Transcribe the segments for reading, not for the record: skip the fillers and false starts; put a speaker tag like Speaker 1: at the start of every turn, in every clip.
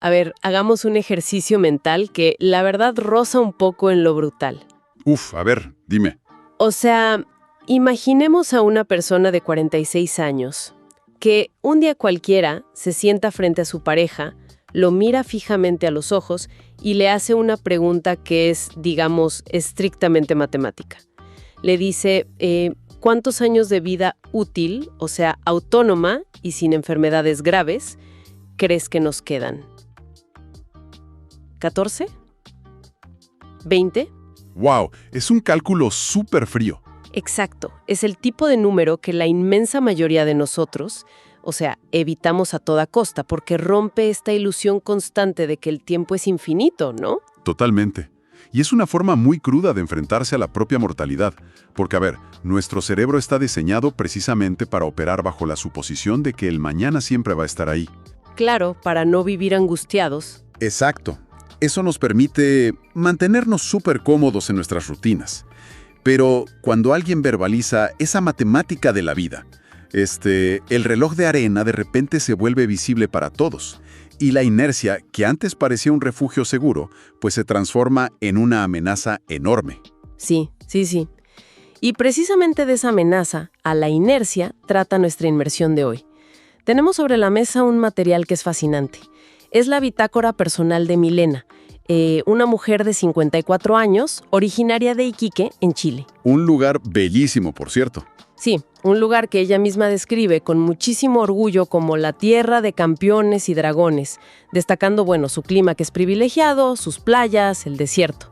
Speaker 1: A ver, hagamos un ejercicio mental que la verdad roza un poco en lo brutal.
Speaker 2: Uf, a ver, dime.
Speaker 1: O sea, imaginemos a una persona de 46 años que un día cualquiera se sienta frente a su pareja, lo mira fijamente a los ojos y le hace una pregunta que es, digamos, estrictamente matemática. Le dice, ¿cuántos años de vida útil, o sea, autónoma y sin enfermedades graves, crees que nos quedan? ¿14? ¿20?
Speaker 2: ¡Wow! Es un cálculo súper frío.
Speaker 1: Exacto. Es el tipo de número que la inmensa mayoría de nosotros, o sea, evitamos a toda costa porque rompe esta ilusión constante de que el tiempo es infinito, ¿no?
Speaker 2: Totalmente. Y es una forma muy cruda de enfrentarse a la propia mortalidad. Porque, a ver, nuestro cerebro está diseñado precisamente para operar bajo la suposición de que el mañana siempre va a estar ahí.
Speaker 1: Claro, para no vivir angustiados.
Speaker 2: Exacto. Eso nos permite mantenernos súper cómodos en nuestras rutinas. Pero cuando alguien verbaliza esa matemática de la vida, el reloj de arena de repente se vuelve visible para todos. Y la inercia, que antes parecía un refugio seguro, pues se transforma en una amenaza enorme.
Speaker 1: Sí. Y precisamente de esa amenaza, a la inercia, trata nuestra inmersión de hoy. Tenemos sobre la mesa un material que es fascinante. Es la bitácora personal de Milena, una mujer de 54 años, originaria de Iquique, en Chile.
Speaker 2: Un lugar bellísimo, por cierto.
Speaker 1: Sí, un lugar que ella misma describe con muchísimo orgullo como la tierra de campeones y dragones, destacando, su clima que es privilegiado, sus playas, el desierto.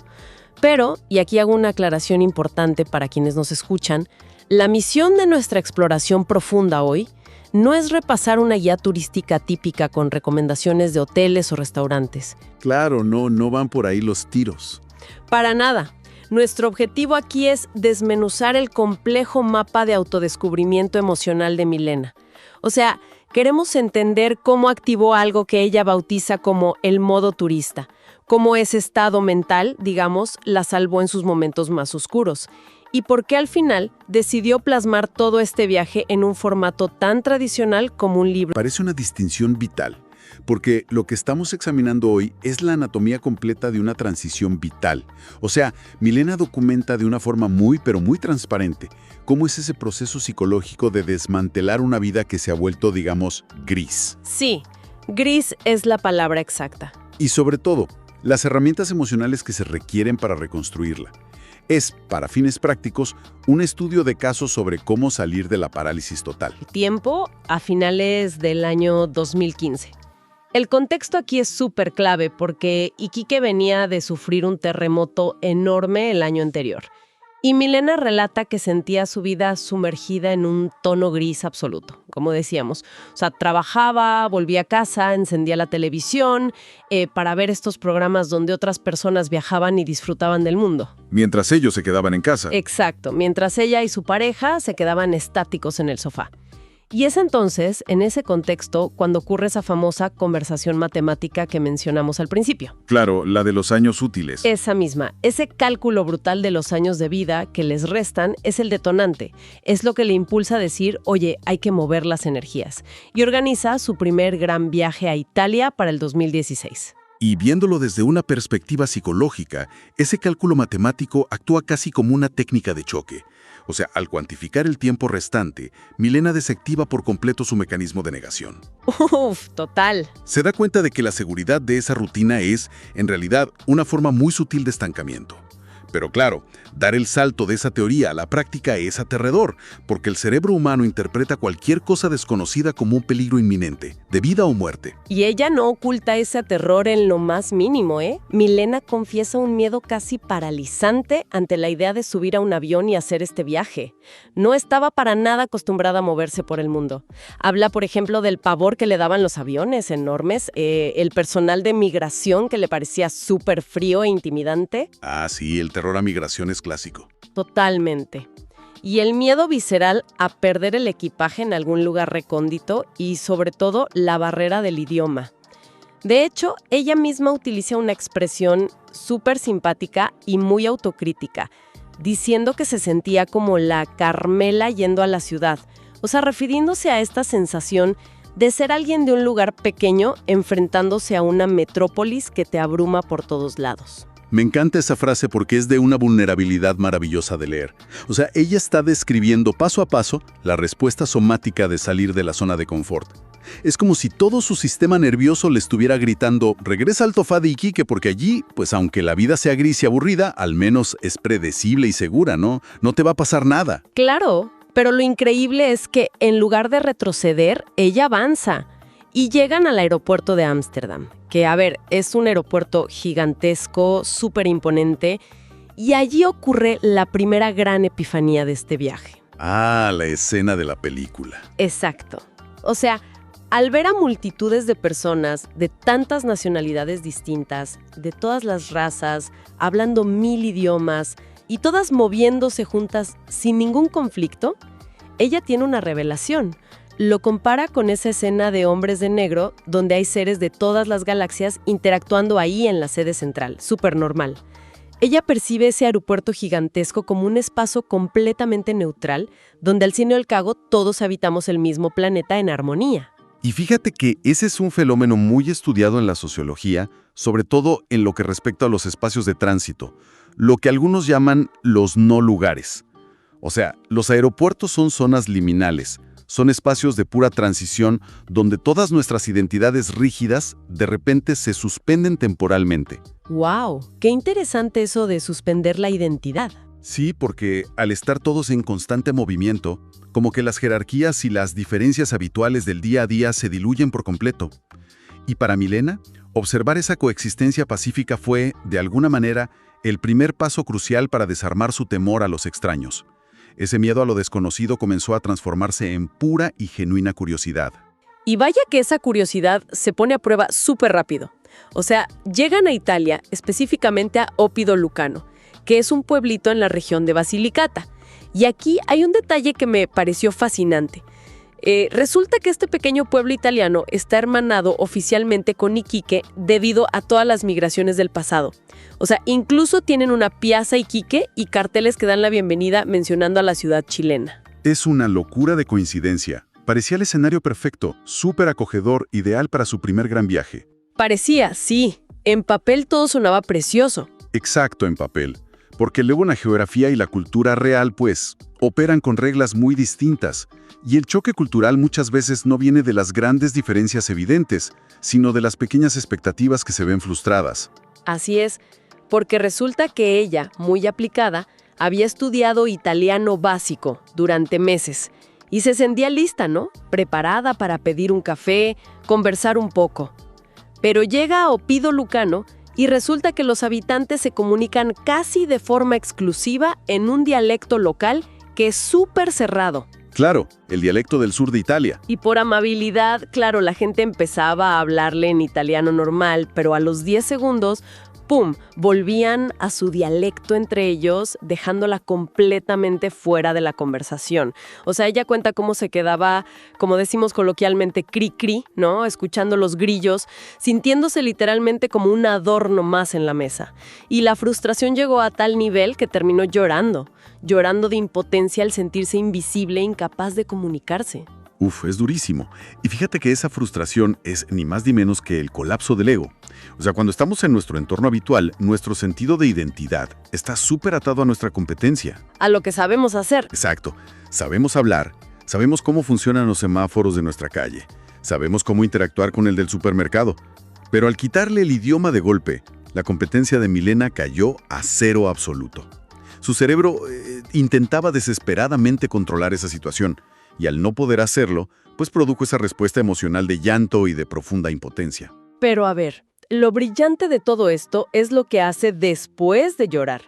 Speaker 1: Pero, y aquí hago una aclaración importante para quienes nos escuchan, la misión de nuestra exploración profunda hoy no es repasar una guía turística típica con recomendaciones de hoteles o restaurantes.
Speaker 2: Claro, no van por ahí los tiros.
Speaker 1: Para nada. Nuestro objetivo aquí es desmenuzar el complejo mapa de autodescubrimiento emocional de Milena. O sea, queremos entender cómo activó algo que ella bautiza como el modo turista, cómo ese estado mental, digamos, la salvó en sus momentos más oscuros, y por qué al final decidió plasmar todo este viaje en un formato tan tradicional como un libro.
Speaker 2: Parece una distinción vital, porque lo que estamos examinando hoy es la anatomía completa de una transición vital. O sea, Milena documenta de una forma muy transparente cómo es ese proceso psicológico de desmantelar una vida que se ha vuelto, digamos, gris.
Speaker 1: Sí, gris es la palabra exacta.
Speaker 2: Y sobre todo, las herramientas emocionales que se requieren para reconstruirla. Es, para fines prácticos, un estudio de casos sobre cómo salir de la parálisis total.
Speaker 1: Tiempo a finales del año 2015. El contexto aquí es súper clave porque Iquique venía de sufrir un terremoto enorme el año anterior. Y Milena relata que sentía su vida sumergida en un tono gris absoluto, como decíamos. O sea, trabajaba, volvía a casa, encendía la televisión para ver estos programas donde otras personas viajaban y disfrutaban del mundo.
Speaker 2: Mientras ellos se quedaban en casa.
Speaker 1: Exacto, mientras ella y su pareja se quedaban estáticos en el sofá. Y es entonces, en ese contexto, cuando ocurre esa famosa conversación matemática que mencionamos al principio.
Speaker 2: Claro, la de los años útiles.
Speaker 1: Esa misma, ese cálculo brutal de los años de vida que les restan es el detonante. Es lo que le impulsa a decir, oye, hay que mover las energías. Y organiza su primer gran viaje a Italia para el 2016.
Speaker 2: Y viéndolo desde una perspectiva psicológica, ese cálculo matemático actúa casi como una técnica de choque. O sea, al cuantificar el tiempo restante, Milena desactiva por completo su mecanismo de negación.
Speaker 1: Uf, total.
Speaker 2: Se da cuenta de que la seguridad de esa rutina es, en realidad, una forma muy sutil de estancamiento. Pero claro, dar el salto de esa teoría a la práctica es aterrador, porque el cerebro humano interpreta cualquier cosa desconocida como un peligro inminente, de vida o muerte.
Speaker 1: Y ella no oculta ese terror en lo más mínimo, ¿eh? Milena confiesa un miedo casi paralizante ante la idea de subir a un avión y hacer este viaje. No estaba para nada acostumbrada a moverse por el mundo. Habla, por ejemplo, del pavor que le daban los aviones enormes, el personal de migración que le parecía súper frío e intimidante.
Speaker 2: Ah, sí, el terror a migración es clásico.
Speaker 1: Totalmente. Y el miedo visceral a perder el equipaje en algún lugar recóndito y, sobre todo, la barrera del idioma. De hecho, ella misma utiliza una expresión súper simpática y muy autocrítica, diciendo que se sentía como la Carmela yendo a la ciudad. O sea, refiriéndose a esta sensación de ser alguien de un lugar pequeño enfrentándose a una metrópolis que te abruma por todos lados.
Speaker 2: Me encanta esa frase porque es de una vulnerabilidad maravillosa de leer. O sea, ella está describiendo paso a paso la respuesta somática de salir de la zona de confort. Es como si todo su sistema nervioso le estuviera gritando, regresa al Tofá de Iquique porque allí, pues aunque la vida sea gris y aburrida, al menos es predecible y segura, ¿no? No te va a pasar nada.
Speaker 1: Claro, pero lo increíble es que en lugar de retroceder, ella avanza. Y llegan al aeropuerto de Ámsterdam, que, a ver, es un aeropuerto gigantesco, súper imponente, y allí ocurre la primera gran epifanía de este viaje.
Speaker 2: Ah, la escena de la película.
Speaker 1: Exacto. O sea, al ver a multitudes de personas de tantas nacionalidades distintas, de todas las razas, hablando 1000 idiomas, y todas moviéndose juntas sin ningún conflicto, ella tiene una revelación. Lo compara con esa escena de Hombres de Negro, donde hay seres de todas las galaxias interactuando ahí en la sede central, súper normal. Ella percibe ese aeropuerto gigantesco como un espacio completamente neutral, donde al fin y al cabo todos habitamos el mismo planeta en armonía.
Speaker 2: Y fíjate que ese es un fenómeno muy estudiado en la sociología, sobre todo en lo que respecta a los espacios de tránsito, lo que algunos llaman los no lugares. O sea, los aeropuertos son zonas liminales. Son espacios de pura transición donde todas nuestras identidades rígidas de repente se suspenden temporalmente.
Speaker 1: ¡Wow! ¡Qué interesante eso de suspender la identidad!
Speaker 2: Sí, porque al estar todos en constante movimiento, como que las jerarquías y las diferencias habituales del día a día se diluyen por completo. Y para Milena, observar esa coexistencia pacífica fue, de alguna manera, el primer paso crucial para desarmar su temor a los extraños. Ese miedo a lo desconocido comenzó a transformarse en pura y genuina curiosidad.
Speaker 1: Y vaya que esa curiosidad se pone a prueba súper rápido. O sea, llegan a Italia, específicamente a Oppido Lucano, que es un pueblito en la región de Basilicata. Y aquí hay un detalle que me pareció fascinante. Resulta que este pequeño pueblo italiano está hermanado oficialmente con Iquique debido a todas las migraciones del pasado. O sea, incluso tienen una piazza Iquique y carteles que dan la bienvenida mencionando a la ciudad chilena.
Speaker 2: Es una locura de coincidencia. Parecía el escenario perfecto, súper acogedor, ideal para su primer gran viaje.
Speaker 1: Parecía, sí. En papel todo sonaba precioso.
Speaker 2: Exacto, en papel. Porque luego la geografía y la cultura real, pues, operan con reglas muy distintas. Y el choque cultural muchas veces no viene de las grandes diferencias evidentes, sino de las pequeñas expectativas que se ven frustradas.
Speaker 1: Así es, porque resulta que ella, muy aplicada, había estudiado italiano básico durante meses y se sentía lista, ¿no? Preparada para pedir un café, conversar un poco. Pero llega a Oppido Lucano y resulta que los habitantes se comunican casi de forma exclusiva en un dialecto local que es súper cerrado.
Speaker 2: Claro, el dialecto del sur de Italia.
Speaker 1: Y por amabilidad, claro, la gente empezaba a hablarle en italiano normal, pero a los 10 segundos, ¡pum!, volvían a su dialecto entre ellos, dejándola completamente fuera de la conversación. O sea, ella cuenta cómo se quedaba, como decimos coloquialmente, cri-cri, ¿no?, escuchando los grillos, sintiéndose literalmente como un adorno más en la mesa. Y la frustración llegó a tal nivel que terminó llorando de impotencia al sentirse invisible e incapaz de comunicarse.
Speaker 2: Uf, es durísimo. Y fíjate que esa frustración es ni más ni menos que el colapso del ego. O sea, cuando estamos en nuestro entorno habitual, nuestro sentido de identidad está súper atado a nuestra competencia.
Speaker 1: A lo que sabemos hacer.
Speaker 2: Exacto. Sabemos hablar, sabemos cómo funcionan los semáforos de nuestra calle, sabemos cómo interactuar con el del supermercado. Pero al quitarle el idioma de golpe, la competencia de Milena cayó a cero absoluto. Su cerebro intentaba desesperadamente controlar esa situación, y al no poder hacerlo, pues produjo esa respuesta emocional de llanto y de profunda impotencia.
Speaker 1: Pero a ver, lo brillante de todo esto es lo que hace después de llorar.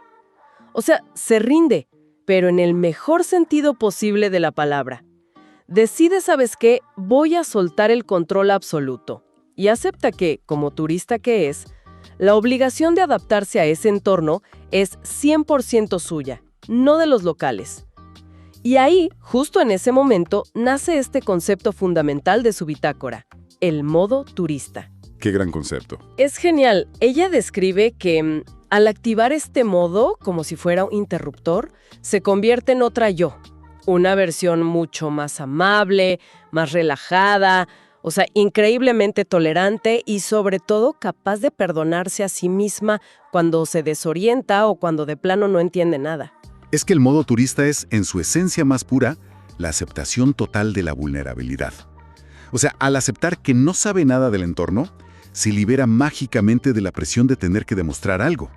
Speaker 1: O sea, se rinde, pero en el mejor sentido posible de la palabra. Decide, ¿sabes qué? Voy a soltar el control absoluto. Y acepta que, como turista que es, la obligación de adaptarse a ese entorno es 100% suya, no de los locales. Y ahí, justo en ese momento, nace este concepto fundamental de su bitácora, el modo turista.
Speaker 2: ¡Qué gran concepto!
Speaker 1: Es genial. Ella describe que al activar este modo, como si fuera un interruptor, se convierte en otra yo. Una versión mucho más amable, más relajada, O sea, increíblemente tolerante y sobre todo capaz de perdonarse a sí misma cuando se desorienta o cuando de plano no entiende nada.
Speaker 2: Es que el modo turista es, en su esencia más pura, la aceptación total de la vulnerabilidad. O sea, al aceptar que no sabe nada del entorno, se libera mágicamente de la presión de tener que demostrar algo.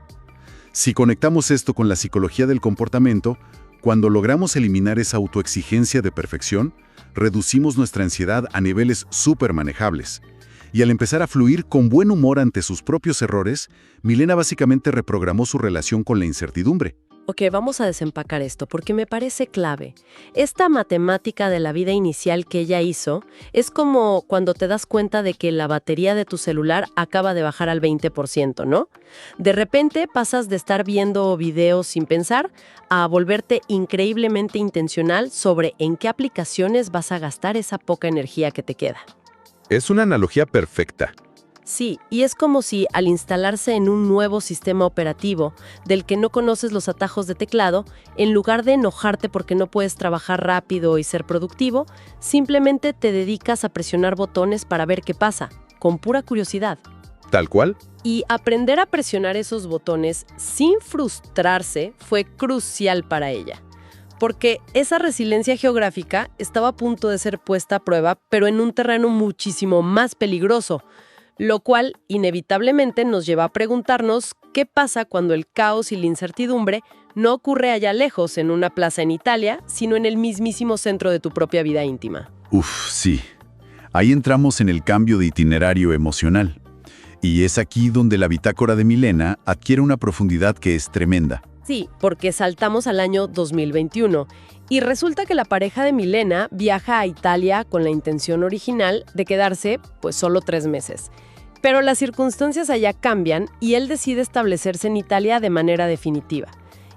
Speaker 2: Si conectamos esto con la psicología del comportamiento, cuando logramos eliminar esa autoexigencia de perfección, reducimos nuestra ansiedad a niveles súper manejables. Y al empezar a fluir con buen humor ante sus propios errores, Milena básicamente reprogramó su relación con la incertidumbre.
Speaker 1: Ok, vamos a desempacar esto porque me parece clave. Esta matemática de la vida inicial que ella hizo es como cuando te das cuenta de que la batería de tu celular acaba de bajar al 20%, ¿no? De repente pasas de estar viendo videos sin pensar a volverte increíblemente intencional sobre en qué aplicaciones vas a gastar esa poca energía que te queda.
Speaker 3: Es una analogía perfecta.
Speaker 1: Sí, y es como si al instalarse en un nuevo sistema operativo del que no conoces los atajos de teclado, en lugar de enojarte porque no puedes trabajar rápido y ser productivo, simplemente te dedicas a presionar botones para ver qué pasa, con pura curiosidad.
Speaker 3: ¿Tal cual?
Speaker 1: Y aprender a presionar esos botones sin frustrarse fue crucial para ella. Porque esa resiliencia geográfica estaba a punto de ser puesta a prueba, pero en un terreno muchísimo más peligroso, lo cual inevitablemente nos lleva a preguntarnos qué pasa cuando el caos y la incertidumbre no ocurre allá lejos en una plaza en Italia, sino en el mismísimo centro de tu propia vida íntima.
Speaker 2: Sí. Ahí entramos en el cambio de itinerario emocional. Y es aquí donde la bitácora de Milena adquiere una profundidad que es tremenda.
Speaker 1: Sí, porque saltamos al año 2021 y resulta que la pareja de Milena viaja a Italia con la intención original de quedarse, pues, solo 3 meses. Pero las circunstancias allá cambian y él decide establecerse en Italia de manera definitiva.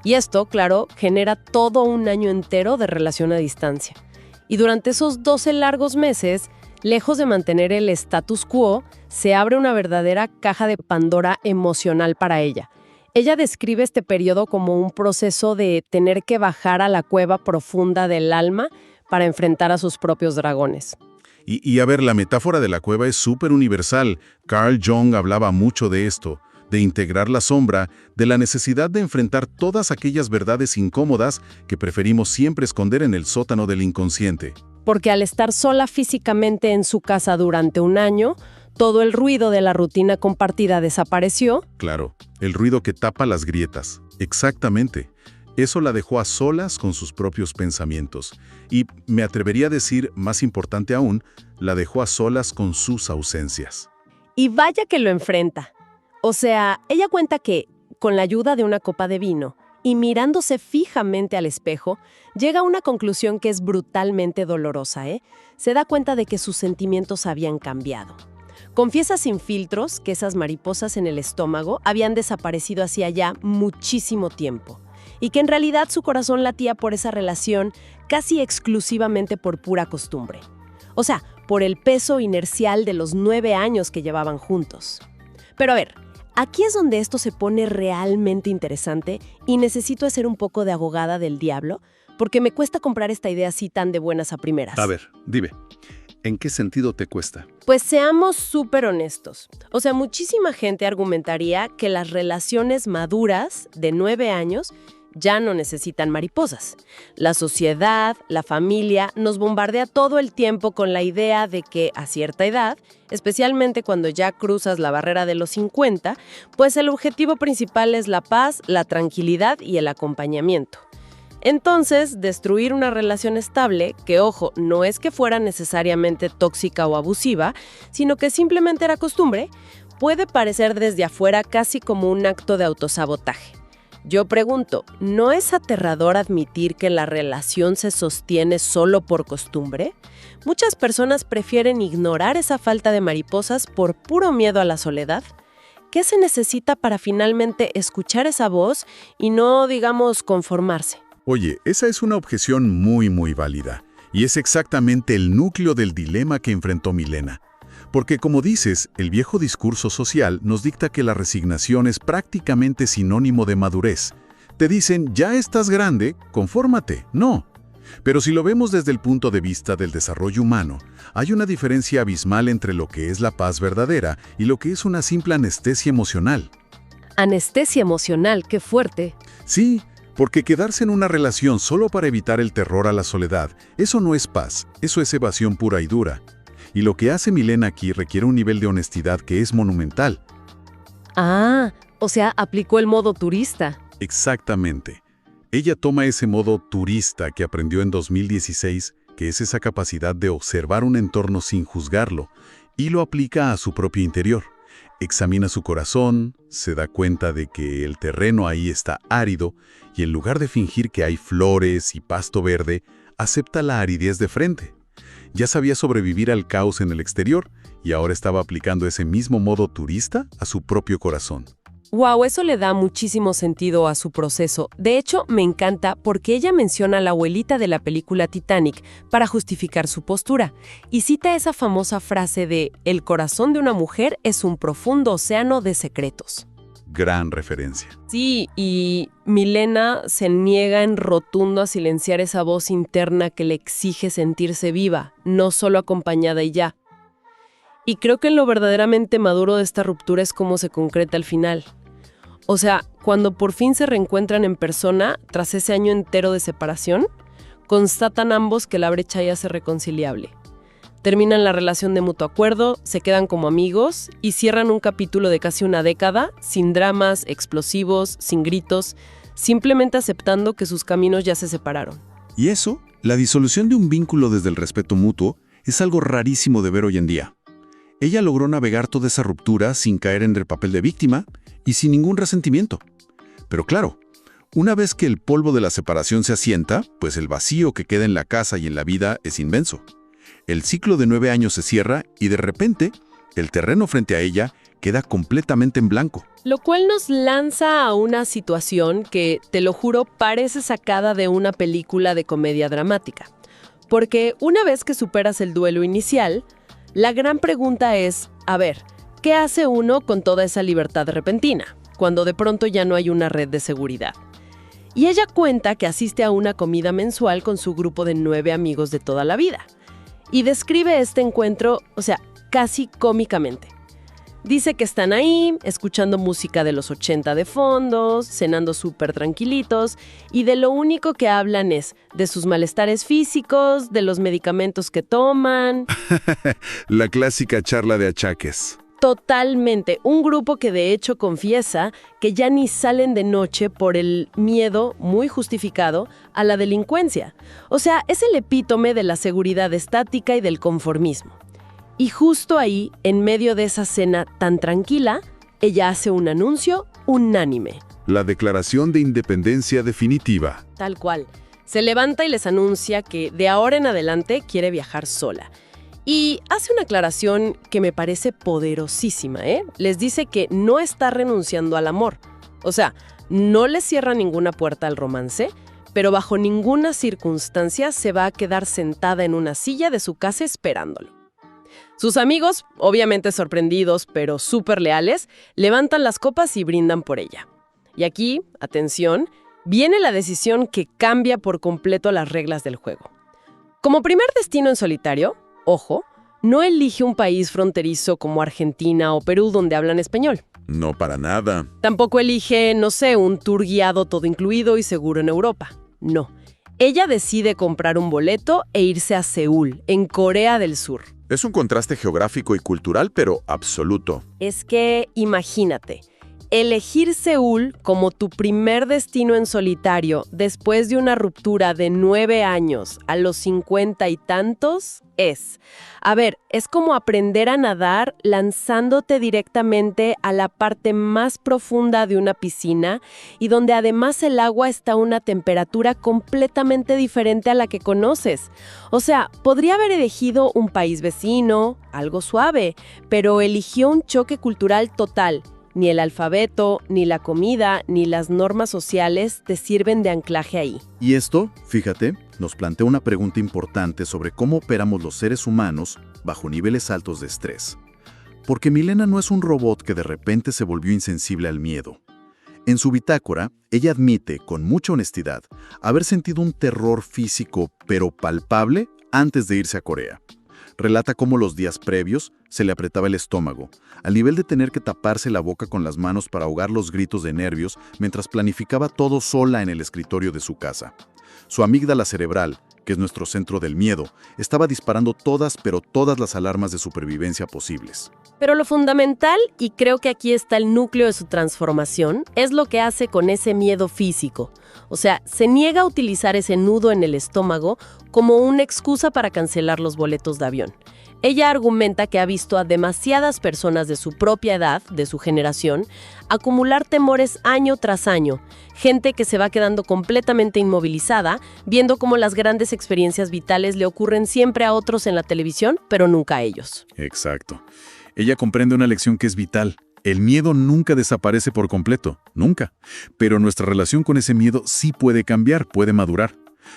Speaker 1: Y esto, claro, genera todo un año entero de relación a distancia. Y durante esos 12 largos meses, lejos de mantener el status quo, se abre una verdadera caja de Pandora emocional para ella. Ella describe este periodo como un proceso de tener que bajar a la cueva profunda del alma para enfrentar a sus propios dragones.
Speaker 2: Y a ver, la metáfora de la cueva es súper universal. Carl Jung hablaba mucho de esto, de integrar la sombra, de la necesidad de enfrentar todas aquellas verdades incómodas que preferimos siempre esconder en el sótano del inconsciente.
Speaker 1: Porque al estar sola físicamente en su casa durante un año, todo el ruido de la rutina compartida desapareció.
Speaker 2: Claro, el ruido que tapa las grietas. Exactamente. Eso la dejó a solas con sus propios pensamientos. Y me atrevería a decir, más importante aún, la dejó a solas con sus ausencias.
Speaker 1: Y vaya que lo enfrenta. O sea, ella cuenta que, con la ayuda de una copa de vino y mirándose fijamente al espejo, llega a una conclusión que es brutalmente dolorosa, ¿eh? Se da cuenta de que sus sentimientos habían cambiado. Confiesa sin filtros que esas mariposas en el estómago habían desaparecido hacía ya muchísimo tiempo. Y que en realidad su corazón latía por esa relación casi exclusivamente por pura costumbre. O sea, por el peso inercial de los 9 años que llevaban juntos. Pero a ver, aquí es donde esto se pone realmente interesante y necesito hacer un poco de abogada del diablo porque me cuesta comprar esta idea así tan de buenas a primeras.
Speaker 2: A ver, dime, ¿en qué sentido te cuesta?
Speaker 1: Pues seamos súper honestos. O sea, muchísima gente argumentaría que las relaciones maduras de 9 años ya no necesitan mariposas. La sociedad, la familia, nos bombardea todo el tiempo con la idea de que a cierta edad, especialmente cuando ya cruzas la barrera de los 50, pues el objetivo principal es la paz, la tranquilidad y el acompañamiento. Entonces, destruir una relación estable, que ojo, no es que fuera necesariamente tóxica o abusiva, sino que simplemente era costumbre, puede parecer desde afuera casi como un acto de autosabotaje. Yo pregunto, ¿no es aterrador admitir que la relación se sostiene solo por costumbre? Muchas personas prefieren ignorar esa falta de mariposas por puro miedo a la soledad. ¿Qué se necesita para finalmente escuchar esa voz y no, digamos, conformarse?
Speaker 2: Oye, esa es una objeción muy válida. Y es exactamente el núcleo del dilema que enfrentó Milena. Porque, como dices, el viejo discurso social nos dicta que la resignación es prácticamente sinónimo de madurez. Te dicen, ya estás grande, confórmate. No. Pero si lo vemos desde el punto de vista del desarrollo humano, hay una diferencia abismal entre lo que es la paz verdadera y lo que es una simple anestesia emocional.
Speaker 1: Anestesia emocional, qué fuerte.
Speaker 2: Sí, porque quedarse en una relación solo para evitar el terror a la soledad, eso no es paz, eso es evasión pura y dura. Y lo que hace Milena aquí requiere un nivel de honestidad que es monumental.
Speaker 1: Ah, o sea, aplicó el modo turista.
Speaker 2: Exactamente. Ella toma ese modo turista que aprendió en 2016, que es esa capacidad de observar un entorno sin juzgarlo, y lo aplica a su propio interior. Examina su corazón, se da cuenta de que el terreno ahí está árido, y en lugar de fingir que hay flores y pasto verde, acepta la aridez de frente. Ya sabía sobrevivir al caos en el exterior, y ahora estaba aplicando ese mismo modo turista a su propio corazón.
Speaker 1: Wow, eso le da muchísimo sentido a su proceso. De hecho, me encanta porque ella menciona a la abuelita de la película Titanic para justificar su postura y cita esa famosa frase de «El corazón de una mujer es un profundo océano de secretos».
Speaker 2: Gran referencia.
Speaker 1: Sí, y Milena se niega en rotundo a silenciar esa voz interna que le exige sentirse viva, no solo acompañada y ya. Y creo que lo verdaderamente maduro de esta ruptura es cómo se concreta al final. O sea, cuando por fin se reencuentran en persona, tras ese año entero de separación, constatan ambos que la brecha ya es irreconciliable. Terminan la relación de mutuo acuerdo, se quedan como amigos y cierran un capítulo de casi una década, sin dramas, explosivos, sin gritos, simplemente aceptando que sus caminos ya se separaron.
Speaker 4: Y eso, la disolución de un vínculo desde el respeto mutuo, es algo rarísimo de ver hoy en día. Ella logró navegar toda esa ruptura sin caer en el papel de víctima y sin ningún resentimiento. Pero claro, una vez que el polvo de la separación se asienta, pues el vacío que queda en la casa y en la vida es inmenso. El ciclo de 9 años se cierra y de repente, el terreno frente a ella queda completamente en blanco.
Speaker 1: Lo cual nos lanza a una situación que, te lo juro, parece sacada de una película de comedia dramática. Porque una vez que superas el duelo inicial, la gran pregunta es, a ver, ¿qué hace uno con toda esa libertad repentina, cuando de pronto ya no hay una red de seguridad? Y ella cuenta que asiste a una comida mensual con su grupo de 9 amigos de toda la vida. Y describe este encuentro, o sea, casi cómicamente. Dice que están ahí, escuchando música de los 80 de fondo, cenando súper tranquilitos, y de lo único que hablan es de sus malestares físicos, de los medicamentos que toman.
Speaker 2: La clásica charla de achaques.
Speaker 1: Totalmente. Un grupo que de hecho confiesa que ya ni salen de noche por el miedo, muy justificado, a la delincuencia. O sea, es el epítome de la seguridad estática y del conformismo. Y justo ahí, en medio de esa cena tan tranquila, ella hace un anuncio unánime.
Speaker 2: La declaración de independencia definitiva.
Speaker 1: Tal cual. Se levanta y les anuncia que de ahora en adelante quiere viajar sola. Y hace una aclaración que me parece poderosísima, ¿eh? Les dice que no está renunciando al amor. O sea, no le cierra ninguna puerta al romance, pero bajo ninguna circunstancia se va a quedar sentada en una silla de su casa esperándolo. Sus amigos, obviamente sorprendidos, pero súper leales, levantan las copas y brindan por ella. Y aquí, atención, viene la decisión que cambia por completo las reglas del juego. Como primer destino en solitario, ojo, no elige un país fronterizo como Argentina o Perú donde hablan español.
Speaker 2: No, para nada.
Speaker 1: Tampoco elige, no sé, un tour guiado todo incluido y seguro en Europa. No. Ella decide comprar un boleto e irse a Seúl, en Corea del Sur.
Speaker 2: Es un contraste geográfico y cultural, pero absoluto.
Speaker 1: Es que, imagínate, elegir Seúl como tu primer destino en solitario después de una ruptura de 9 años a los 50 y tantos es como aprender a nadar lanzándote directamente a la parte más profunda de una piscina y donde además el agua está a una temperatura completamente diferente a la que conoces. O sea, podría haber elegido un país vecino, algo suave, pero eligió un choque cultural total. Ni el alfabeto, ni la comida, ni las normas sociales te sirven de anclaje ahí.
Speaker 4: Y esto, fíjate, nos plantea una pregunta importante sobre cómo operamos los seres humanos bajo niveles altos de estrés. Porque Milena no es un robot que de repente se volvió insensible al miedo.
Speaker 2: En su bitácora, ella admite, con mucha honestidad, haber sentido un terror físico, pero palpable, antes de irse a Corea. Relata cómo los días previos se le apretaba el estómago, al nivel de tener que taparse la boca con las manos para ahogar los gritos de nervios mientras planificaba todo sola en el escritorio de su casa. Su amígdala cerebral, que es nuestro centro del miedo, estaba disparando todas las alarmas de supervivencia posibles.
Speaker 1: Pero lo fundamental, y creo que aquí está el núcleo de su transformación, es lo que hace con ese miedo físico. O sea, se niega a utilizar ese nudo en el estómago como una excusa para cancelar los boletos de avión. Ella argumenta que ha visto a demasiadas personas de su propia edad, de su generación, acumular temores año tras año. Gente que se va quedando completamente inmovilizada, viendo cómo las grandes experiencias vitales le ocurren siempre a otros en la televisión, pero nunca a ellos.
Speaker 4: Exacto. Ella comprende una lección que es vital. El miedo nunca desaparece por completo, nunca. Pero nuestra relación con ese miedo sí puede cambiar, puede madurar.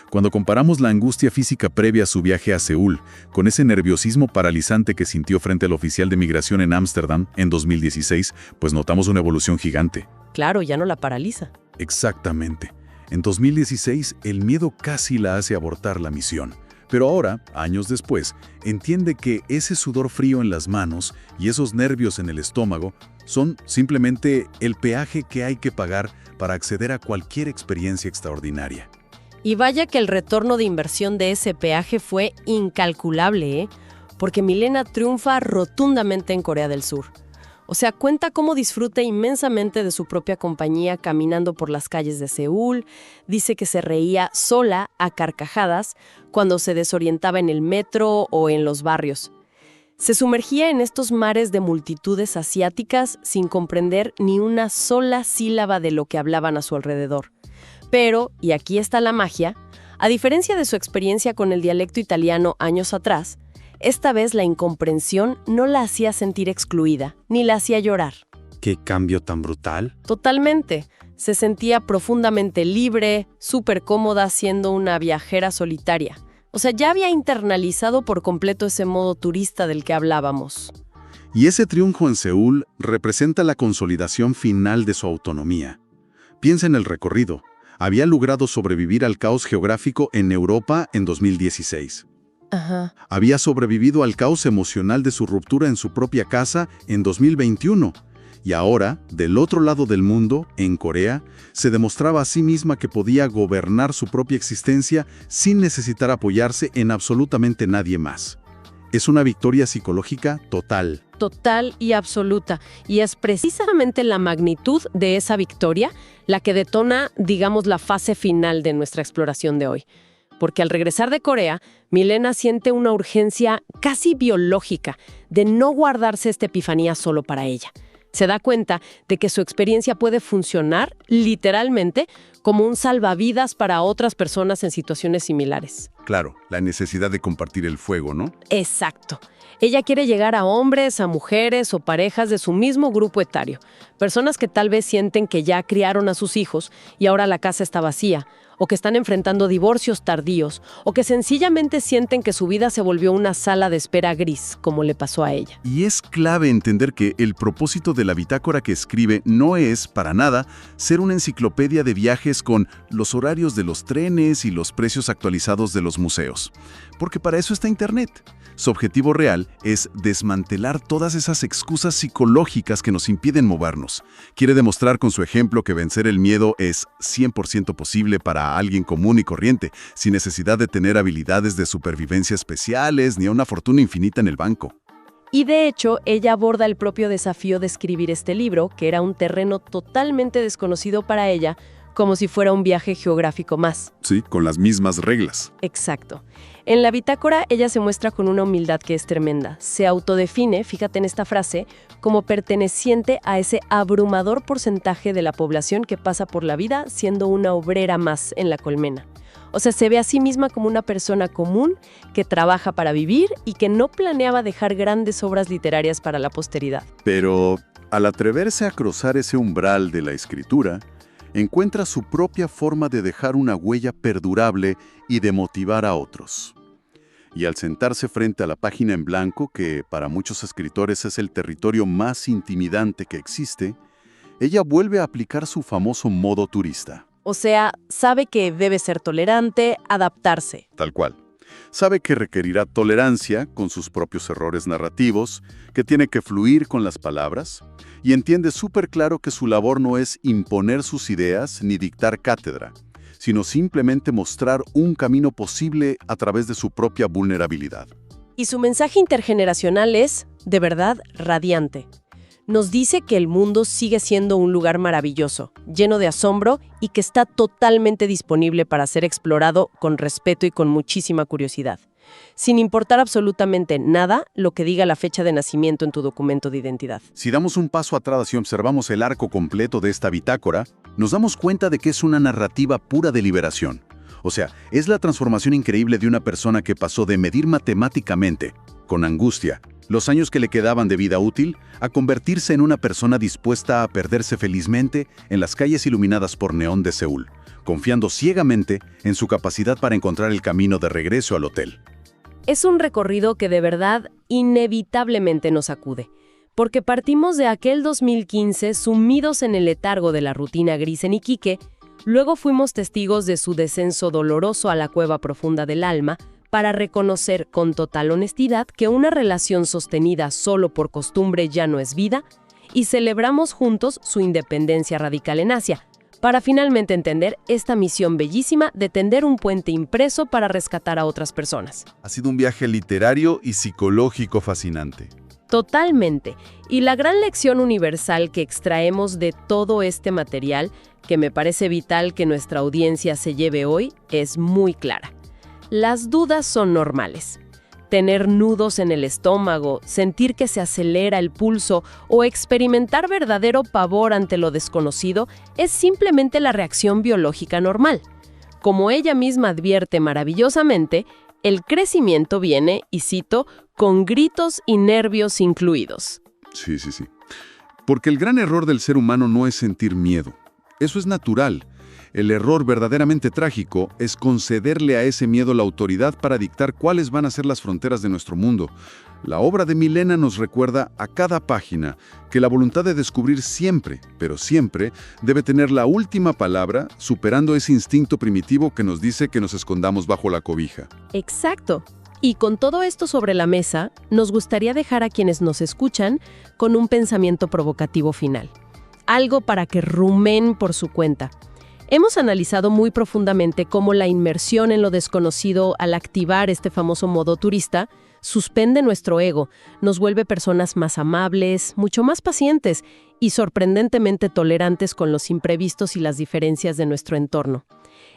Speaker 4: Cuando comparamos la angustia física previa a su viaje a Seúl con ese nerviosismo paralizante que sintió frente al oficial de migración en Ámsterdam en 2016, pues notamos una evolución gigante.
Speaker 1: Claro, ya no la paraliza.
Speaker 4: Exactamente. En 2016, el miedo casi la hace abortar la misión. Pero ahora, años después, entiende que ese sudor frío en las manos y esos nervios en el estómago son simplemente el peaje que hay que pagar para acceder a cualquier experiencia extraordinaria.
Speaker 1: Y vaya que el retorno de inversión de ese peaje fue incalculable, ¿eh? Porque Milena triunfa rotundamente en Corea del Sur. O sea, cuenta cómo disfruta inmensamente de su propia compañía caminando por las calles de Seúl, dice que se reía sola a carcajadas cuando se desorientaba en el metro o en los barrios. Se sumergía en estos mares de multitudes asiáticas sin comprender ni una sola sílaba de lo que hablaban a su alrededor. Pero, y aquí está la magia, a diferencia de su experiencia con el dialecto italiano años atrás, esta vez la incomprensión no la hacía sentir excluida, ni la hacía llorar.
Speaker 4: ¿Qué cambio tan brutal?
Speaker 1: Totalmente. Se sentía profundamente libre, súper cómoda siendo una viajera solitaria. O sea, ya había internalizado por completo ese modo turista del que hablábamos.
Speaker 2: Y ese triunfo en Seúl representa la consolidación final de su autonomía. Piensa en el recorrido. Había logrado sobrevivir al caos geográfico en Europa en 2016.
Speaker 1: Ajá.
Speaker 2: Había sobrevivido al caos emocional de su ruptura en su propia casa en 2021. Y ahora, del otro lado del mundo, en Corea, se demostraba a sí misma que podía gobernar su propia existencia sin necesitar apoyarse en absolutamente nadie más. Es una victoria psicológica total.
Speaker 1: Total y absoluta. Y es precisamente la magnitud de esa victoria la que detona, digamos, la fase final de nuestra exploración de hoy. Porque al regresar de Corea, Milena siente una urgencia casi biológica de no guardarse esta epifanía solo para ella. Se da cuenta de que su experiencia puede funcionar, literalmente, como un salvavidas para otras personas en situaciones similares.
Speaker 2: Claro, la necesidad de compartir el fuego, ¿no?
Speaker 1: Exacto. Ella quiere llegar a hombres, a mujeres o parejas de su mismo grupo etario. Personas que tal vez sienten que ya criaron a sus hijos y ahora la casa está vacía, o que están enfrentando divorcios tardíos, o que sencillamente sienten que su vida se volvió una sala de espera gris, como le pasó a ella.
Speaker 2: Y es clave entender que el propósito de la bitácora que escribe no es, para nada, ser una enciclopedia de viajes con los horarios de los trenes y los precios actualizados de los museos. Porque para eso está Internet. Su objetivo real es desmantelar todas esas excusas psicológicas que nos impiden movernos. Quiere demostrar con su ejemplo que vencer el miedo es 100% posible para alguien común y corriente, sin necesidad de tener habilidades de supervivencia especiales ni una fortuna infinita en el banco.
Speaker 1: Y de hecho, ella aborda el propio desafío de escribir este libro, que era un terreno totalmente desconocido para ella, como si fuera un viaje geográfico más.
Speaker 2: Sí, con las mismas reglas.
Speaker 1: Exacto. En la bitácora, ella se muestra con una humildad que es tremenda. Se autodefine, fíjate en esta frase, como perteneciente a ese abrumador porcentaje de la población que pasa por la vida siendo una obrera más en la colmena. O sea, se ve a sí misma como una persona común que trabaja para vivir y que no planeaba dejar grandes obras literarias para la posteridad.
Speaker 2: Pero al atreverse a cruzar ese umbral de la escritura, encuentra su propia forma de dejar una huella perdurable y de motivar a otros. Y al sentarse frente a la página en blanco, que para muchos escritores es el territorio más intimidante que existe, ella vuelve a aplicar su famoso modo turista.
Speaker 1: O sea, sabe que debe ser tolerante, adaptarse.
Speaker 2: Tal cual. Sabe que requerirá tolerancia con sus propios errores narrativos, que tiene que fluir con las palabras, y entiende súper claro que su labor no es imponer sus ideas ni dictar cátedra, sino simplemente mostrar un camino posible a través de su propia vulnerabilidad.
Speaker 1: Y su mensaje intergeneracional es, de verdad, radiante. Nos dice que el mundo sigue siendo un lugar maravilloso, lleno de asombro y que está totalmente disponible para ser explorado con respeto y con muchísima curiosidad, sin importar absolutamente nada lo que diga la fecha de nacimiento en tu documento de identidad.
Speaker 2: Si damos un paso atrás y observamos el arco completo de esta bitácora, nos damos cuenta de que es una narrativa pura de liberación. O sea, es la transformación increíble de una persona que pasó de medir matemáticamente, con angustia, los años que le quedaban de vida útil, a convertirse en una persona dispuesta a perderse felizmente en las calles iluminadas por neón de Seúl, confiando ciegamente en su capacidad para encontrar el camino de regreso al hotel.
Speaker 1: Es un recorrido que de verdad inevitablemente nos sacude, porque partimos de aquel 2015 sumidos en el letargo de la rutina gris en Iquique, luego fuimos testigos de su descenso doloroso a la cueva profunda del alma, para reconocer con total honestidad que una relación sostenida solo por costumbre ya no es vida, y celebramos juntos su independencia radical en Asia, para finalmente entender esta misión bellísima de tender un puente impreso para rescatar a otras personas.
Speaker 2: Ha sido un viaje literario y psicológico fascinante.
Speaker 1: Totalmente. Y la gran lección universal que extraemos de todo este material, que me parece vital que nuestra audiencia se lleve hoy, es muy clara. Las dudas son normales. Tener nudos en el estómago, sentir que se acelera el pulso o experimentar verdadero pavor ante lo desconocido es simplemente la reacción biológica normal. Como ella misma advierte maravillosamente, el crecimiento viene, y cito, con gritos y nervios incluidos.
Speaker 2: Sí. Porque el gran error del ser humano no es sentir miedo. Eso es natural. El error verdaderamente trágico es concederle a ese miedo la autoridad para dictar cuáles van a ser las fronteras de nuestro mundo. La obra de Milena nos recuerda a cada página que la voluntad de descubrir siempre, pero siempre, debe tener la última palabra, superando ese instinto primitivo que nos dice que nos escondamos bajo la cobija.
Speaker 1: Exacto. Y con todo esto sobre la mesa, nos gustaría dejar a quienes nos escuchan con un pensamiento provocativo final. Algo para que rumen por su cuenta. Hemos analizado muy profundamente cómo la inmersión en lo desconocido al activar este famoso modo turista suspende nuestro ego, nos vuelve personas más amables, mucho más pacientes y sorprendentemente tolerantes con los imprevistos y las diferencias de nuestro entorno.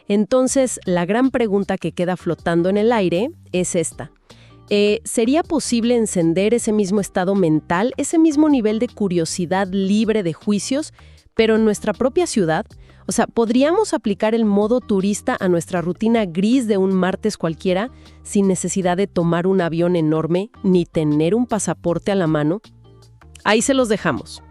Speaker 1: Entonces, la gran pregunta que queda flotando en el aire es esta. ¿Sería posible encender ese mismo estado mental, ese mismo nivel de curiosidad libre de juicios, pero en nuestra propia ciudad? O sea, ¿podríamos aplicar el modo turista a nuestra rutina gris de un martes cualquiera sin necesidad de tomar un avión enorme ni tener un pasaporte a la mano? Ahí se los dejamos.